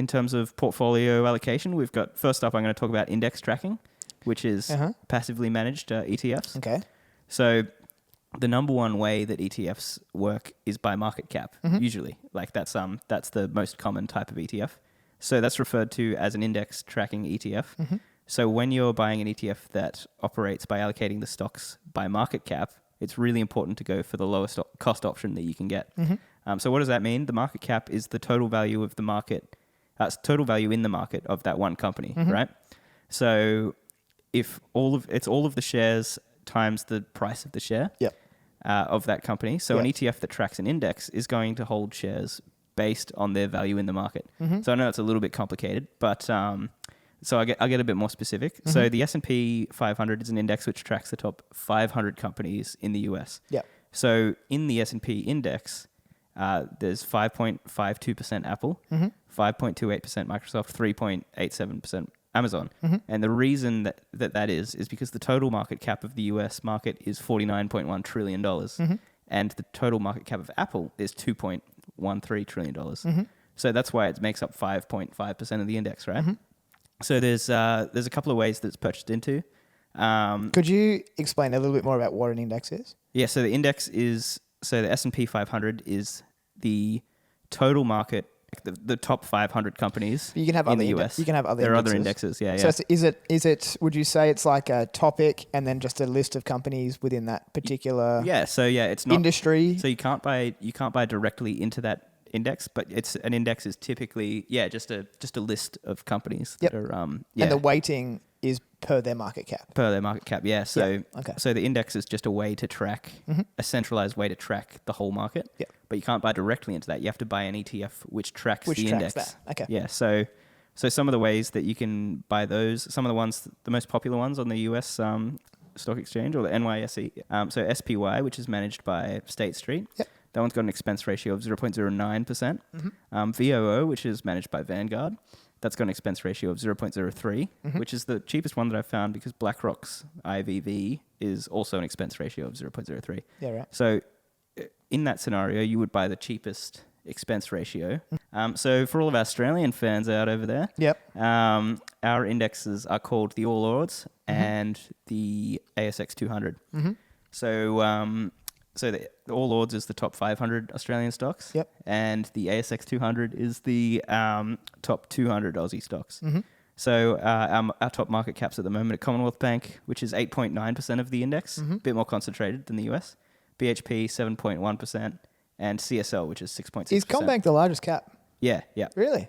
in terms of portfolio allocation, we've got, first up, I'm going to talk about index tracking, which is passively managed ETFs. Okay. So the number one way that ETFs work is by market cap, usually. Like that's the most common type of ETF. So that's referred to as an index tracking ETF. So when you're buying an ETF that operates by allocating the stocks by market cap, it's really important to go for the lowest cost option that you can get. So what does that mean? The market cap is the total value of the market, total value in the market of that one company, right? So if it's all of the shares times the price of the share of that company. So an ETF that tracks an index is going to hold shares based on their value in the market. So I know it's a little bit complicated, but so I'll get a bit more specific. So the S&P 500 is an index which tracks the top 500 companies in the US. So in the S&P index, there's 5.52% Apple, 5.28% Microsoft, 3.87% Amazon. And the reason that is because the total market cap of the US market is $49.1 trillion. And the total market cap of Apple is $2.13 trillion. So that's why it makes up 5.5% of the index, right? So there's a couple of ways that it's purchased into. Could you explain a little bit more about what an index is? Yeah, so the index is, so the S&P 500 is the total market, the top 500 companies You can have in other the US. You can have other There are indexes. other indexes, yeah. So is it, would you say it's like a topic and then just a list of companies within that particular it's not industry? So you can't buy directly into that index, but an index is typically just a list of companies that are And the weighting is per their market cap. So the index is just a way to track a centralized way to track the whole market. But you can't buy directly into that. You have to buy an ETF which tracks the index. That. Okay. Yeah. So some of the ways that you can buy those, some of the ones, the most popular ones on the US stock exchange or the NYSE. So SPY, which is managed by State Street. That one's got an expense ratio of 0.09%. VOO, which is managed by Vanguard, that's got an expense ratio of 0.03, which is the cheapest one that I've found because BlackRock's IVV is also an expense ratio of 0.03. Yeah, right. So in that scenario, you would buy the cheapest expense ratio. So for all of our Australian fans out over there, our indexes are called the All Ords and the ASX 200. So the All Ords is the top 500 Australian stocks, and the ASX 200 is the top 200 Aussie stocks. So our top market caps at the moment at Commonwealth Bank, which is 8.9% of the index, a bit more concentrated than the US. BHP 7.1%, and CSL, which is 6.6%. Is Commonwealth Bank the largest cap? Yeah. Really?